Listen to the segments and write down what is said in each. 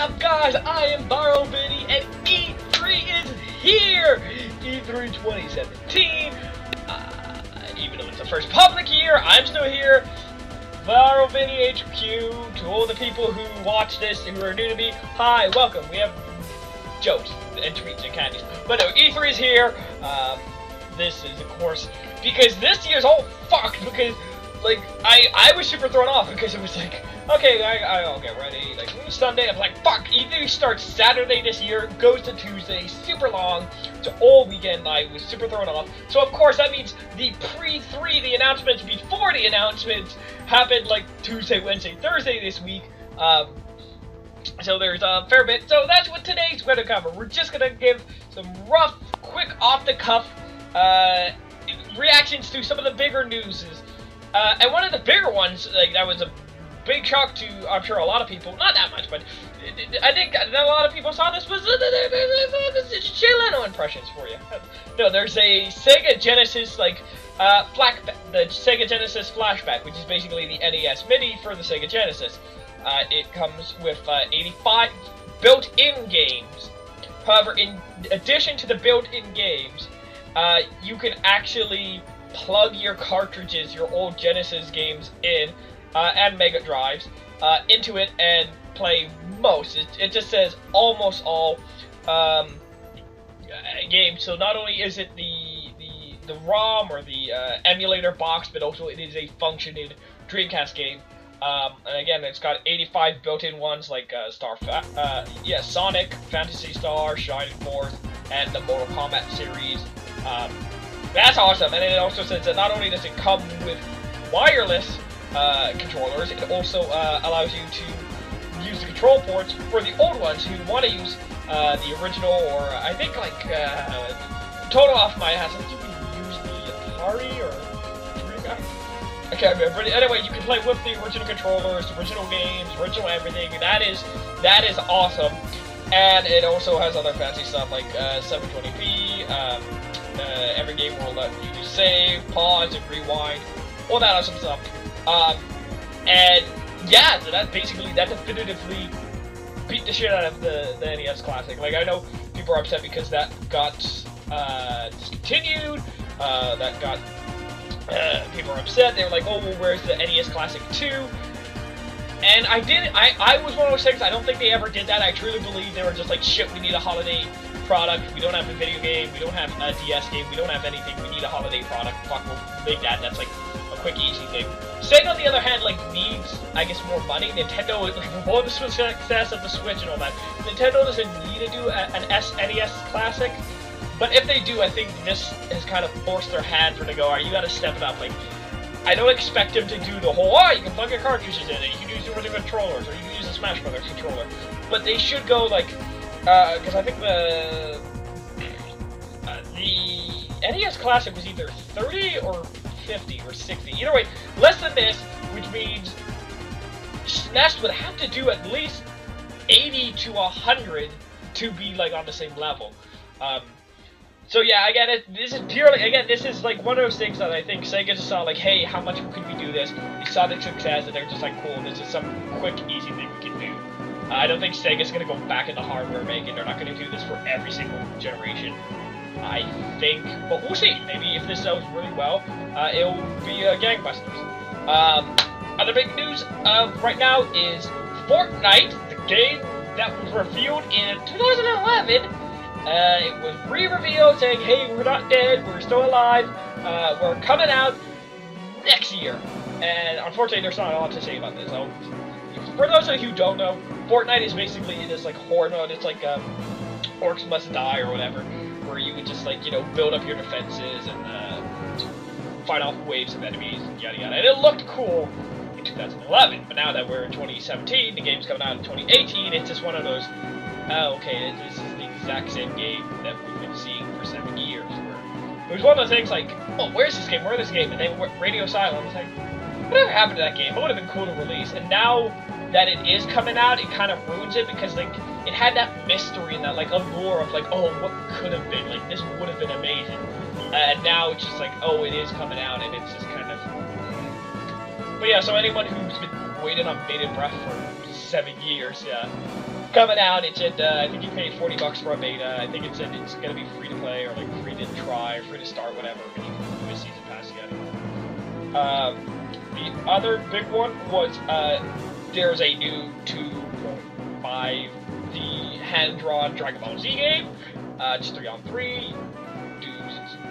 up, guys? I am Vinnie, and E3 is here! E3 2017. Even though it's the first public year, I'm still here. Vinnie HQ, to all the people who watch this and who are new to me, hi, welcome. We have jokes and tweets and candies. But no, E3 is here. This is, of course, because this year's all fucked, because, like, I was super thrown off, because it was like, okay, I'll get ready, like, Sunday, I'm like, fuck, E3 starts Saturday this year, goes to Tuesday, super long, so all weekend I was super thrown off, so of course that means the PrE3, the announcements before the announcements, happened, like, Tuesday, Wednesday, Thursday this week, so there's a fair bit, so that's what today's going to cover. We're just going to give some rough, quick, off-the-cuff, reactions to some of the bigger news. And one of the bigger ones, like, that was a big shock to, I'm sure, a lot of people, not that much, but I think a lot of people saw this, was Jay Leno impressions for you. No, there's a Sega Genesis, like, the Sega Genesis flashback, which is basically the NES Mini for the Sega Genesis. It comes with 85 built-in games. However, in addition to the built-in games, you can actually plug your cartridges, your old Genesis games in, and Mega Drives, into it and play most. It just says almost all games. So not only is it the ROM or the emulator box, but also it is a functioning Dreamcast game. And again, it's got 85 built-in ones like Sonic, Phantasy Star, Shining Force, and the Mortal Kombat series. That's awesome, and it also says that not only does it come with wireless controllers, it also allows you to use the control ports for the old ones who want to use the original, or I think like total off my ass, I think you can use the Atari or Dreamcast. I can't remember. Anyway, you can play with the original controllers, original games, original everything. That is awesome, and it also has other fancy stuff like 720p. Every game will let you do save, pause, and rewind, all that awesome stuff. And yeah, so that definitively beat the shit out of the NES Classic. Like, I know people are upset because that got discontinued. People are upset. They were like, oh, well, where's the NES Classic 2? And I was one of those things, I don't think they ever did that. I truly believe they were just like, shit, we need a holiday product. We don't have a video game. We don't have a DS game. We don't have anything. We need a holiday product. Fuck, we'll make that. That's like a quick, easy thing. Sega, on the other hand, like, needs, I guess, more money. Nintendo, like, with all the success of the Switch and all that, Nintendo doesn't need to do an SNES Classic. But if they do, I think this has kind of forced their hands where they go, alright, you gotta step it up. Like, I don't expect them to do the whole, you can plug your cartridges in it, you can use the original controllers, or you can use the Smash Brothers controller. But they should go, like, because I think the NES Classic was either 30 or 50 or 60. Either way, less than this, which means SNES would have to do at least 80 to 100 to be, like, on the same level. So yeah, again, this is purely, again, this is like one of those things that I think Sega just saw, like, hey, how much could we do this? We saw the success, and they're just like, cool, this is some quick, easy thing we can do. I don't think Sega's gonna go back into hardware making. They're not gonna do this for every single generation, I think. But we'll see. Maybe if this sells really well, it'll be gangbusters. Other big news right now is Fortnite, the game that was revealed in 2011. It was re-revealed saying, hey, we're not dead, we're still alive, we're coming out next year. And unfortunately, there's not a lot to say about this. So, for those of you who don't know, Fortnite is basically in this, like, horde mode. It's like, Orcs Must Die or whatever, where you can just, like, you know, build up your defenses and fight off waves of enemies and yada yada. And it looked cool in 2011, but now that we're in 2017, the game's coming out in 2018, it's just one of those, okay, this is the exact same game that we've been seeing for 7 years. Where it was one of those things like, oh, where's this game? Where's this game? And then radio silent. It's like, whatever happened to that game? It would have been cool to release. And now that it is coming out, it kind of ruins it because, like, it had that mystery and that, like, allure of, like, oh, what could have been? Like, this would have been amazing. And now it's just like, oh, it is coming out, and it's just kind of. But yeah, so anyone who's been waiting on bated breath for 7 years, yeah. coming out. It's at, I think you pay $40 for a beta. I think it said it's gonna be free to play, or like free to try, free to start, whatever, but you can do a season pass yet. The other big one was, there's a new 2.5 hand-drawn Dragon Ball Z game, just 3-on-3, do,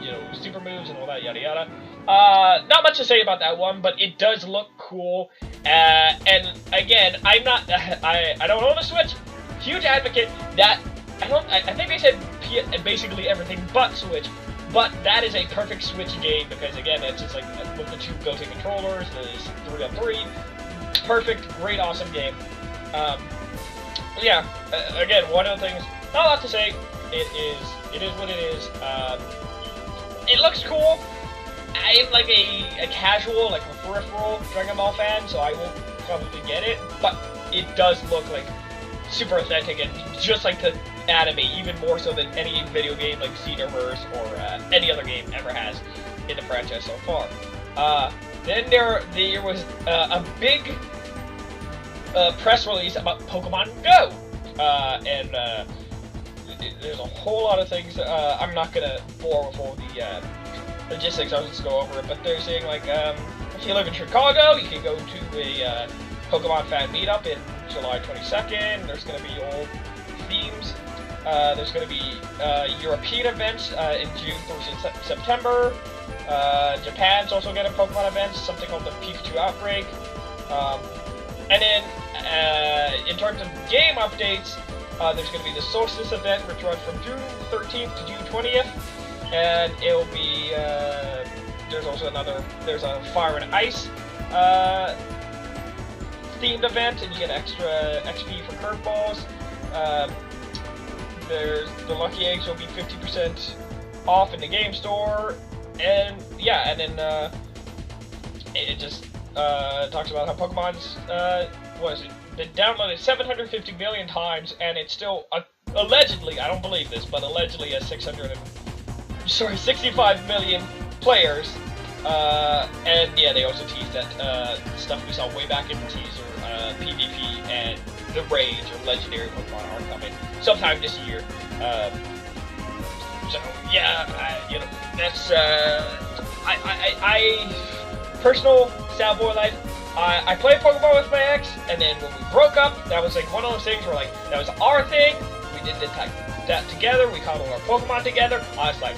you know, super moves and all that, yada yada. Not much to say about that one, but it does look cool, and again, I don't own a Switch, huge advocate that, I think they said basically everything but Switch, but that is a perfect Switch game, because again, it's just like, with the 2 go-to controllers, there's 3-on-3, perfect, great, awesome game. Yeah, again, one of the things, not a lot to say, it is what it is. It looks cool. I'm like a casual, like a peripheral Dragon Ball fan, so I won't probably get it, but it does look like super authentic and just like the anime, even more so than any video game like Xenoverse or any other game ever has in the franchise so far. Then there was a big press release about Pokemon Go, and there's a whole lot of things. I'm not gonna bore with all the logistics. I'll just go over it. But they're saying like, if you live in Chicago, you can go to a Pokemon fan meetup in July 22nd. There's gonna be old themes. There's gonna be European events in June through September. Japan's also getting Pokemon events, something called the Pikachu Outbreak. And then, in terms of game updates, there's going to be the Solstice event, which runs from June 13th to June 20th, and it'll be, there's also there's a Fire and Ice themed event, and you get extra XP for curveballs. There's the Lucky Eggs will be 50% off in the game store, and yeah, and then, it just talks about how Pokemon's, been downloaded 750 million times, and it's still, allegedly, I don't believe this, but allegedly has 65 million players, and yeah, they also teased that, stuff we saw way back in the teaser, PvP and the Rage or Legendary Pokemon are coming sometime this year, so, yeah, you know, that's, personal sad boy life. I played Pokemon with my ex, and then when we broke up, that was like one of those things where like that was our thing. We did that together. We caught all our Pokemon together. I was like,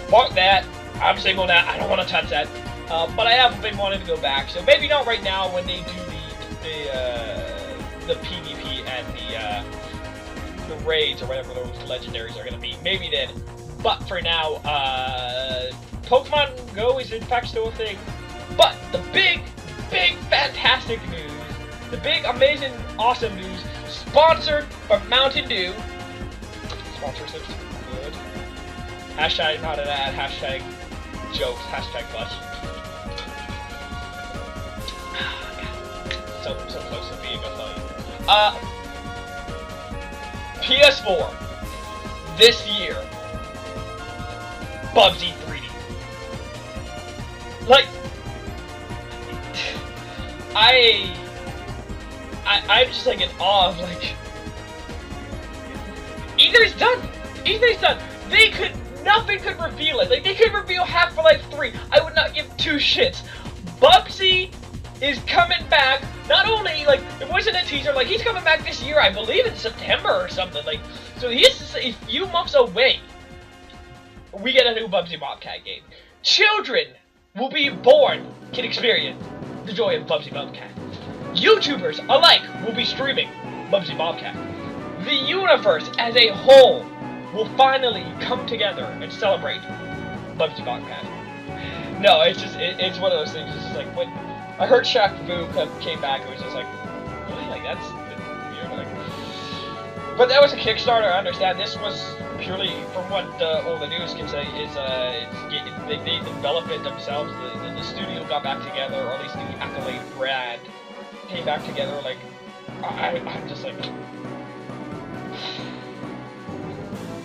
fuck that. I'm single now. I don't want to touch that. But I haven't been wanting to go back. So maybe not right now when they do the PvP and the raids or whatever those legendaries are gonna be. Maybe then. But for now, Pokemon Go is in fact still a thing. But the big, fantastic news, the big, amazing, awesome news, sponsored by Mountain Dew. Sponsorships, good. Hashtag not an ad, hashtag jokes, hashtag bus. So close to being a phone. PS4, this year, Bubsy 3D. Like, I'm just like in awe of like, E3's done. E3's done. Nothing could reveal it. Like they could reveal Half-Life 3. I would not give 2 shits. Bubsy is coming back. Not only like it wasn't a teaser. Like he's coming back this year. I believe in September or something. Like so he's a few months away. We get a new Bubsy Bobcat game. Children will be born can experience the joy of Bubsy Bobcat. YouTubers alike will be streaming Bubsy Bobcat. The universe as a whole will finally come together and celebrate Bubsy Bobcat. No, it's just, it's one of those things, it's just like, when I heard Shaq Fu came back, it was just like, really? Like, that's weird, like... But that was a Kickstarter, I understand. This was purely, from what all the news can say, is, they developed it themselves, the studio got back together, or at least the Accolade brand came back together, like, I'm just like...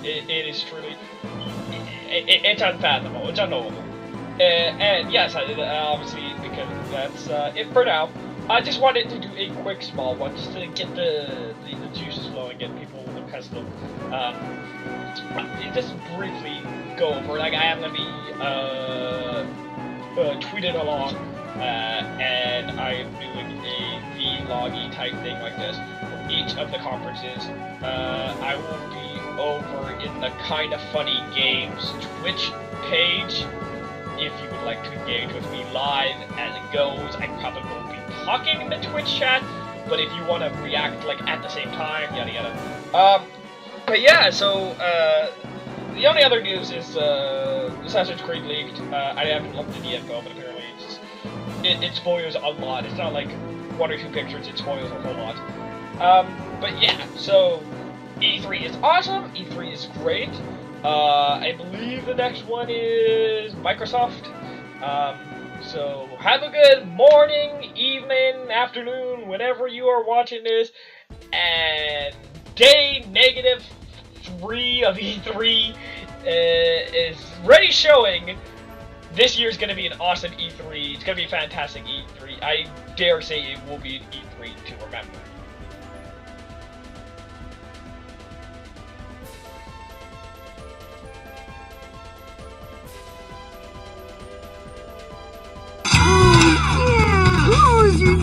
It is truly... It's unfathomable, it's unknowable. And yes, obviously, because that's it for now. I just wanted to do a quick small one, just to get the juices flowing. get people accustomed. Just briefly go over, like, I am going to be tweeted along, and I am doing a vloggy type thing like this for each of the conferences. I will be over in the Kinda Funny Games Twitch page. If you would like to engage with me live as it goes, I probably won't be talking in the Twitch chat, but if you want to react, like, at the same time, yada yada. But yeah, so, the only other news is, Assassin's Creed leaked. I haven't looked at the info, but apparently it spoils a lot. It's not like 1 or 2 pictures, it spoils a whole lot. But yeah, so, E3 is awesome, E3 is great. I believe the next one is Microsoft. So have a good morning, evening, afternoon, whenever you are watching this. And day -3 of E3 is already showing this year's going to be an awesome E3. It's going to be a fantastic E3. I dare say it will be an E3 to remember. Who's your